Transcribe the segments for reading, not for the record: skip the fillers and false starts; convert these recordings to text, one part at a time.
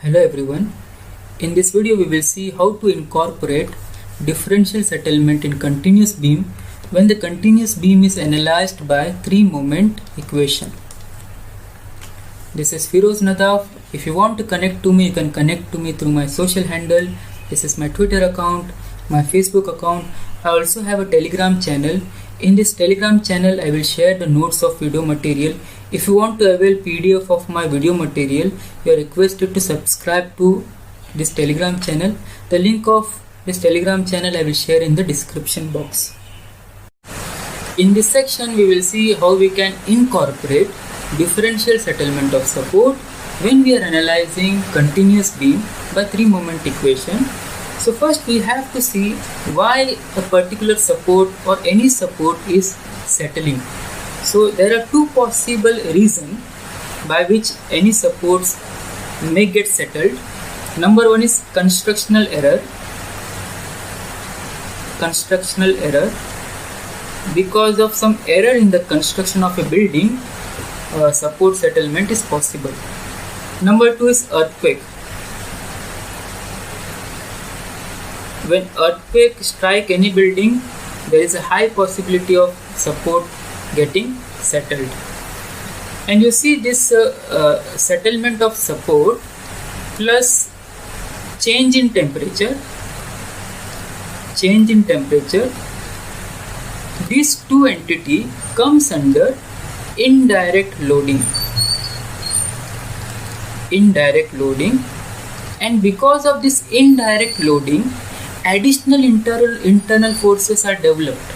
Hello everyone. In this video we will see how to incorporate differential settlement in continuous beam when the continuous beam is analyzed by three-moment equation. This is Firoz Nadaf. If you want to connect to me, you can connect to me through my social handle. This is my Twitter account, my Facebook account. I also have a Telegram channel. In this Telegram channel, I will share the notes of video material. If you want to avail PDF of my video material, you are requested to subscribe to this Telegram channel. The link of this Telegram channel I will share in the description box. In this section, we will see how we can incorporate differential settlement of support when we are analyzing continuous beam by three-moment equation. So first we have to see why a particular support or any support is settling. So there are two possible reasons by which any supports may get settled. Number one is constructional error. Because of some error in the construction of a building, support settlement is possible. Number two is earthquake. When earthquake strike any building, there is a high possibility of support getting settled. And you see this settlement of support plus change in temperature. These two entities comes under indirect loading. And because of this indirect loading, additional internal forces are developed.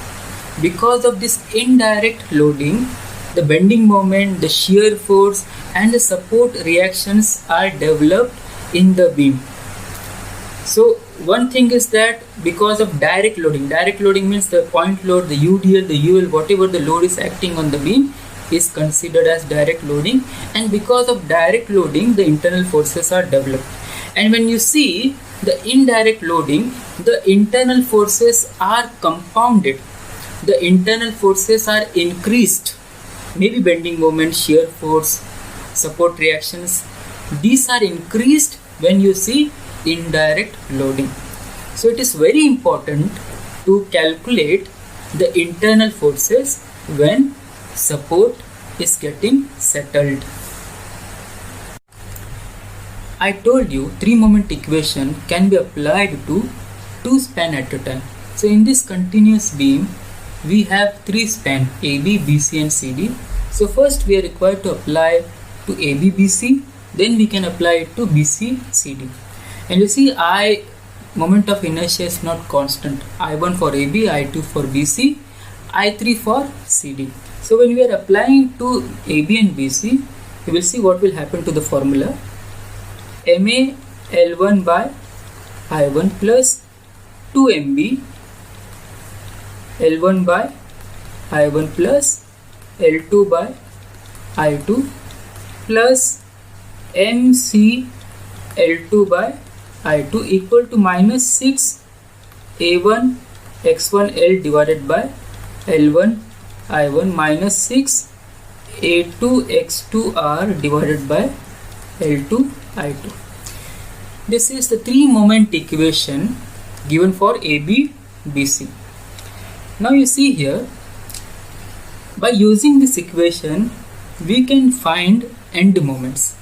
Because of this indirect loading, the bending moment, the shear force and the support reactions are developed in the beam. So one thing is that because of direct loading means the point load, the UDL, the UL, whatever the load is acting on the beam is considered as direct loading, and because of direct loading the internal forces are developed. And when you see the indirect loading, the internal forces are compounded. The internal forces are increased. Maybe bending moment, shear force, support reactions. These are increased when you see indirect loading. So it is very important to calculate the internal forces when support is getting settled. I told you three-moment equation can be applied to two span at a time. So in this continuous beam, we have three span AB, BC and CD. So first we are required to apply to AB, BC, then we can apply it to BC, CD. And you see moment of inertia is not constant. I1 for AB, I2 for BC, I3 for CD. So when we are applying to AB and BC, you will see what will happen to the formula. MA L1 by I1 plus 2MB L1 by I1 plus L2 by I2 plus MC L2 by I2 equal to minus 6 A1 X1L divided by L1 I1 minus 6 A2 X2R divided by L2 I2. This is the three-moment equation given for AB, BC. Now you see here, by using this equation, we can find end moments.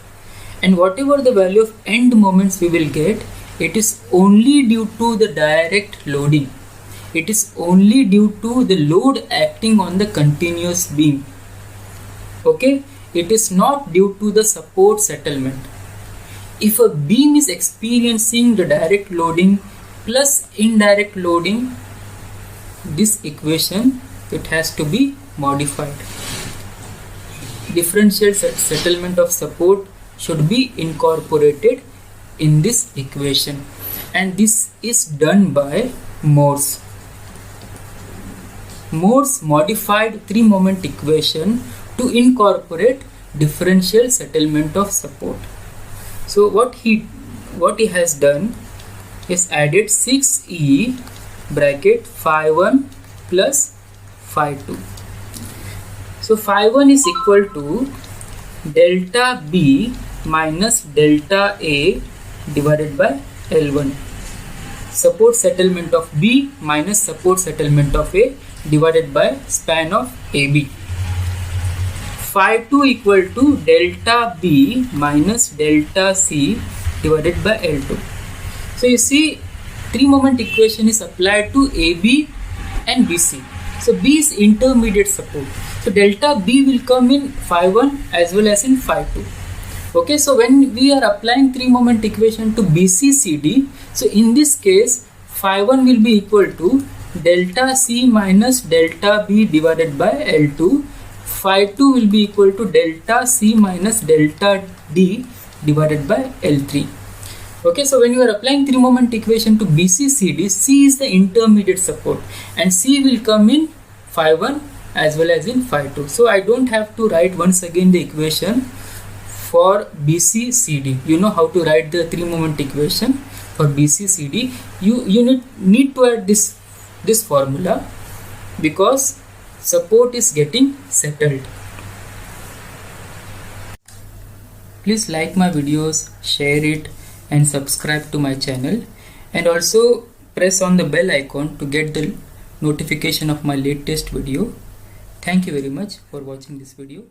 And whatever the value of end moments we will get, it is only due to the direct loading. It is only due to the load acting on the continuous beam. Okay? It is not due to the support settlement. If a beam is experiencing the direct loading plus indirect loading, this equation, it has to be modified. Differential settlement of support should be incorporated in this equation, and this is done by Morse. Morse modified three-moment equation to incorporate differential settlement of support. So what he has done is added 6E bracket phi1 plus phi2. So phi1 is equal to delta B minus delta A divided by L1. Support settlement of B minus support settlement of A divided by span of AB. Phi2 equal to delta B minus delta C divided by L2. So you see, three moment equation is applied to AB and BC. So B is intermediate support. So delta B will come in Phi1 as well as in Phi2. Okay, so when we are applying three moment equation to BCCD, so in this case Phi1 will be equal to delta C minus delta B divided by L2. Phi2 will be equal to delta C minus delta D divided by L3. Okay, so when you are applying three moment equation to BCCD, C is the intermediate support and C will come in Phi1 as well as in Phi2. So I don't have to write once again the equation for BCCD. You know how to write the three moment equation for BCCD. You need to add this formula because support is getting settled. Please like my videos, share it and subscribe to my channel, and also press on the bell icon to get the notification of my latest video. Thank you very much for watching this video.